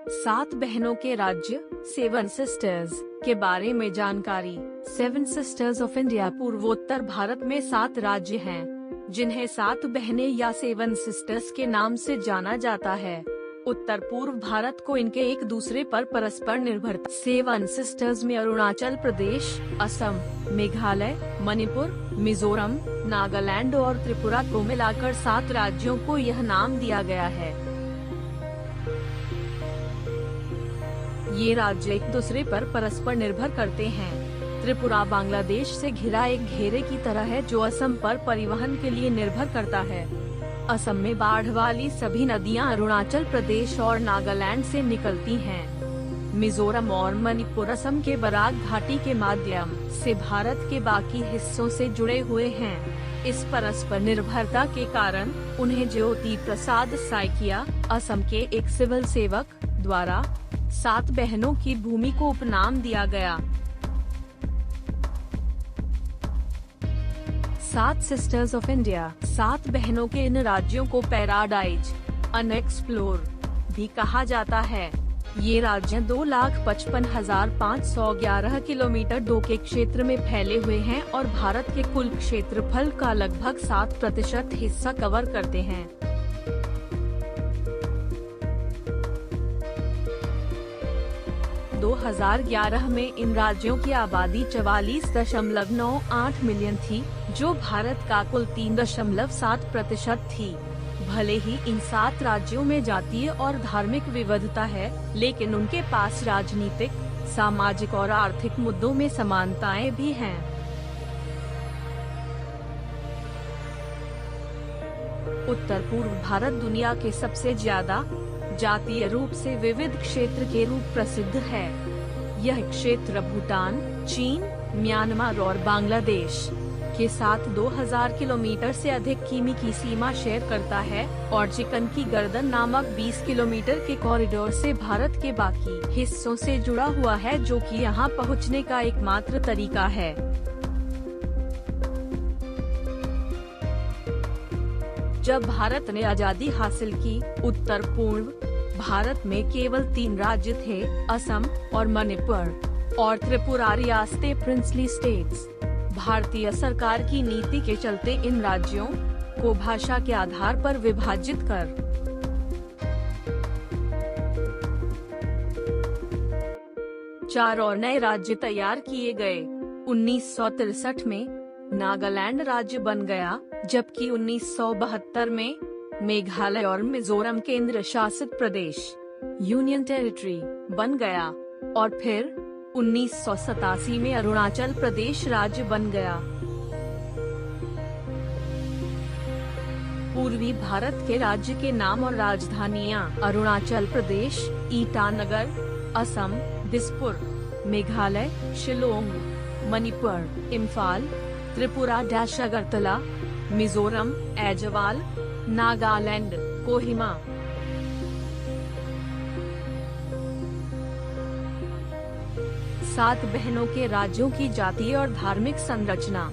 सात बहनों के राज्य, सेवन सिस्टर्स के बारे में जानकारी। सेवन सिस्टर्स ऑफ इंडिया पूर्वोत्तर भारत में 7 राज्य हैं, जिन्हें 7 बहनें या सेवन सिस्टर्स के नाम से जाना जाता है। उत्तर पूर्व भारत को इनके एक दूसरे पर परस्पर निर्भरता। सेवन सिस्टर्स में अरुणाचल प्रदेश, असम, मेघालय, मणिपुर, मिजोरम, नागालैंड और त्रिपुरा को मिलाकर 7 राज्यों को यह नाम दिया गया है। ये राज्य एक दूसरे पर परस्पर निर्भर करते हैं। त्रिपुरा बांग्लादेश से घिरा एक घेरे की तरह है जो असम पर परिवहन के लिए निर्भर करता है। असम में बाढ़ वाली सभी नदियां अरुणाचल प्रदेश और नागालैंड से निकलती हैं। मिजोरम और मणिपुर असम के बराक घाटी के माध्यम से भारत के बाकी हिस्सों से जुड़े हुए हैं। इस परस्पर निर्भरता के कारण उन्हें ज्योति प्रसाद साइकिया, असम के एक सिविल सेवक, द्वारा 7 बहनों की भूमि को उपनाम दिया गया। 7 सिस्टर्स ऑफ इंडिया, 7 बहनों के इन राज्यों को पैराडाइज, अनएक्सप्लोर भी कहा जाता है। ये राज्य 2,55,511 किलोमीटर 2 के क्षेत्र में फैले हुए हैं और भारत के कुल क्षेत्रफल का लगभग 7% हिस्सा कवर करते हैं। दो 2011 में इन राज्यों की आबादी 44.98 मिलियन थी, जो भारत का कुल 3.7% थी। भले ही इन 7 राज्यों में जातीय और धार्मिक विविधता है, लेकिन उनके पास राजनीतिक, सामाजिक और आर्थिक मुद्दों में समानताएं भी हैं। उत्तर पूर्व भारत दुनिया के सबसे ज्यादा जातीय रूप से विविध क्षेत्र के रूप प्रसिद्ध है। यह क्षेत्र भूटान, चीन, म्यांमार और बांग्लादेश के साथ 2000 किलोमीटर से अधिक किमी की सीमा शेयर करता है और चिकन की गर्दन नामक 20 किलोमीटर के कॉरिडोर से भारत के बाकी हिस्सों से जुड़ा हुआ है, जो कि यहां पहुंचने का एकमात्र तरीका है। जब भारत ने आजादी हासिल की, उत्तर पूर्व भारत में केवल 3 राज्य थे, असम और मणिपुर और त्रिपुरा रियासतें प्रिंसली स्टेट्स। भारतीय सरकार की नीति के चलते इन राज्यों को भाषा के आधार पर विभाजित कर 4 और नए राज्य तैयार किए गए। 1963 में नागालैंड राज्य बन गया, जबकि 1972 में मेघालय और मिजोरम केंद्र शासित प्रदेश, यूनियन टेरिटरी बन गया और फिर 1987 में अरुणाचल प्रदेश राज्य बन गया। पूर्वी भारत के राज्य के नाम और राजधानियां अरुणाचल प्रदेश, ईटानगर, असम, दिसपुर, मेघालय, शिलोंग, मणिपुर, इम्फाल, त्रिपुरा अगरतला, मिजोरम, ऐजवाल, नागालैंड, कोहिमा। सात बहनों के राज्यों की जातीय और धार्मिक संरचना।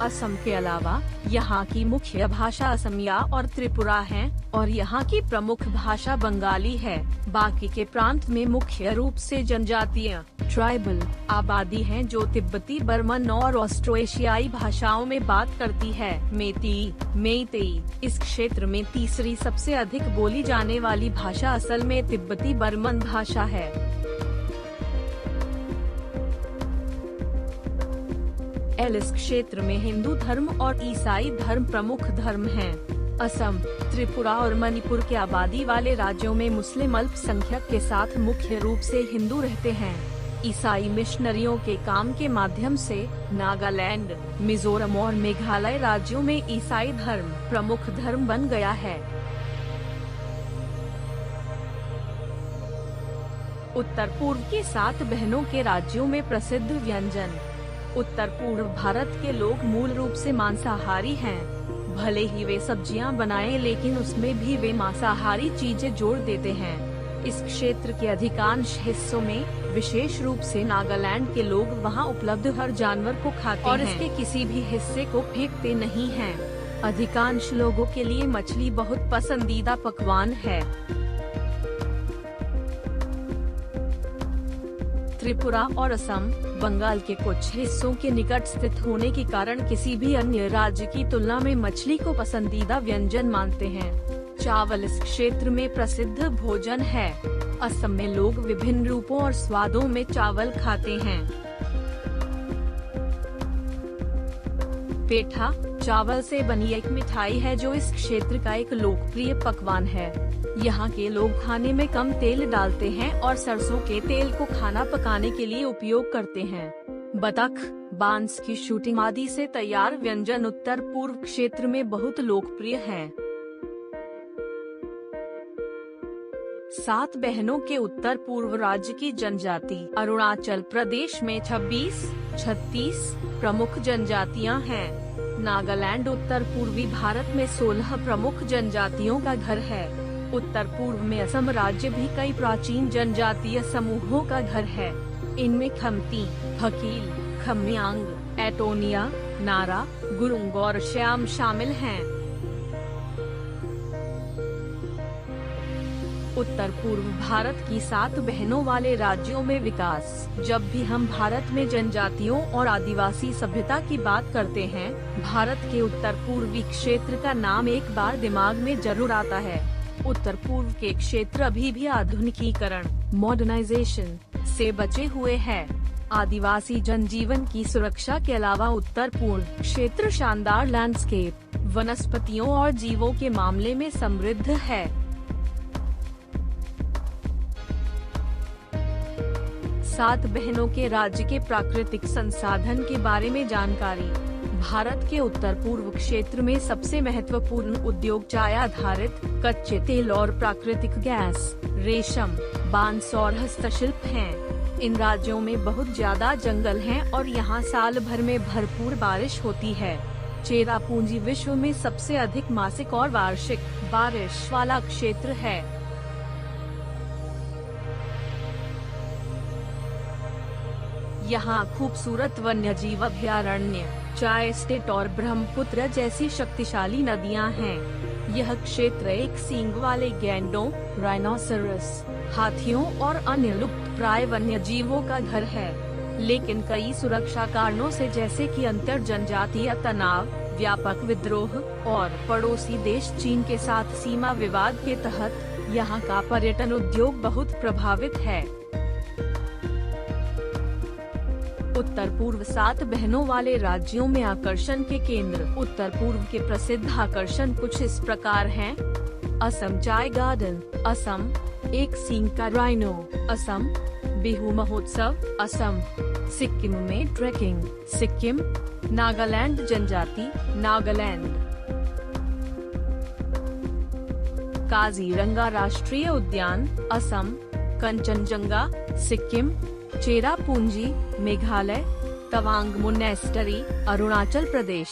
असम के अलावा यहाँ की मुख्य भाषा असमिया और त्रिपुरा है और यहाँ की प्रमुख भाषा बंगाली है। बाकी के प्रांत में मुख्य रूप से जनजातीय ट्राइबल आबादी है, जो तिब्बती, बर्मन और ऑस्ट्रो-एशियाई भाषाओं में बात करती है। मेइतेई इस क्षेत्र में तीसरी सबसे अधिक बोली जाने वाली भाषा असल में तिब्बती बर्मन भाषा है। इस क्षेत्र में हिंदू धर्म और ईसाई धर्म प्रमुख धर्म हैं। असम, त्रिपुरा और मणिपुर के आबादी वाले राज्यों में मुस्लिम अल्पसंख्यक के साथ मुख्य रूप से हिंदू रहते हैं। ईसाई मिशनरियों के काम के माध्यम से नागालैंड, मिजोरम और मेघालय राज्यों में ईसाई धर्म प्रमुख धर्म बन गया है। उत्तर पूर्व के 7 बहनों के राज्यों में प्रसिद्ध व्यंजन। उत्तर पूर्व भारत के लोग मूल रूप से मांसाहारी हैं। भले ही वे सब्जियां बनाएं, लेकिन उसमें भी वे मांसाहारी चीजें जोड़ देते हैं। इस क्षेत्र के अधिकांश हिस्सों में, विशेष रूप से नागालैंड के लोग वहां उपलब्ध हर जानवर को खाते हैं और इसके किसी भी हिस्से को फेंकते नहीं हैं। अधिकांश लोगों के लिए मछली बहुत पसंदीदा पकवान है। त्रिपुरा और असम, बंगाल के कुछ हिस्सों के निकट स्थित होने के कारण किसी भी अन्य राज्य की तुलना में मछली को पसंदीदा व्यंजन मानते हैं। चावल इस क्षेत्र में प्रसिद्ध भोजन है। असम में लोग विभिन्न रूपों और स्वादों में चावल खाते हैं। पेठा चावल से बनी एक मिठाई है जो इस क्षेत्र का एक लोकप्रिय पकवान है। यहाँ के लोग खाने में कम तेल डालते हैं और सरसों के तेल को खाना पकाने के लिए उपयोग करते हैं। बतख, बांस की शूटिंग आदि से तैयार व्यंजन उत्तर पूर्व क्षेत्र में बहुत लोकप्रिय हैं। 7 बहनों के उत्तर पूर्व राज्य की जनजाति। अरुणाचल प्रदेश में 26-36 प्रमुख जनजातियां हैं। नागालैंड उत्तर पूर्वी भारत में 16 प्रमुख जनजातियों का घर है। उत्तर पूर्व में असम राज्य भी कई प्राचीन जनजातीय समूहों का घर है। इनमें खमती, भकील, खम्यांग, एटोनिया, नारा, गुरुंग और श्याम शामिल हैं। उत्तर पूर्व भारत की 7 बहनों वाले राज्यों में विकास। जब भी हम भारत में जनजातियों और आदिवासी सभ्यता की बात करते हैं, भारत के उत्तर पूर्वी क्षेत्र का नाम एक बार दिमाग में जरूर आता है। उत्तर पूर्व के क्षेत्र अभी भी आधुनिकीकरण, मॉडर्नाइजेशन से बचे हुए हैं। आदिवासी जनजीवन की सुरक्षा के अलावा उत्तर पूर्व क्षेत्र शानदार लैंडस्केप, वनस्पतियों और जीवों के मामले में समृद्ध है। सात बहनों के राज्य के प्राकृतिक संसाधन के बारे में जानकारी। भारत के उत्तर पूर्व क्षेत्र में सबसे महत्वपूर्ण उद्योग चाय आधारित कच्चे तेल और प्राकृतिक गैस, रेशम, बांस और हस्तशिल्प हैं। इन राज्यों में बहुत ज्यादा जंगल हैं और यहाँ साल भर में भरपूर बारिश होती है। चेरापूंजी विश्व में सबसे अधिक मासिक और वार्षिक बारिश वाला क्षेत्र है। यहाँ खूबसूरत वन्यजीव अभयारण्य, चाय स्टेट और ब्रह्मपुत्र जैसी शक्तिशाली नदियाँ हैं। यह क्षेत्र एक सींग वाले गैंडों, राइनोसेरस, हाथियों और अन्य लुप्तप्राय वन्यजीवों का घर है। लेकिन कई सुरक्षा कारणों से जैसे कि अंतर जनजातीय तनाव, व्यापक विद्रोह और पड़ोसी देश चीन के साथ सीमा विवाद के तहत यहाँ का पर्यटन उद्योग बहुत प्रभावित है। उत्तर पूर्व 7 बहनों वाले राज्यों में आकर्षण के केंद्र। उत्तर पूर्व के प्रसिद्ध आकर्षण कुछ इस प्रकार हैं। असम चाय गार्डन, असम, एक सींग का राइनो, असम, बिहू महोत्सव, असम, सिक्किम में ट्रेकिंग, सिक्किम, नागालैंड जनजाति, नागालैंड, काजीरंगा राष्ट्रीय उद्यान, असम, कंचनजंगा, सिक्किम, चेरापूंजी, मेघालय, तवांग मोनेस्टरी, अरुणाचल प्रदेश।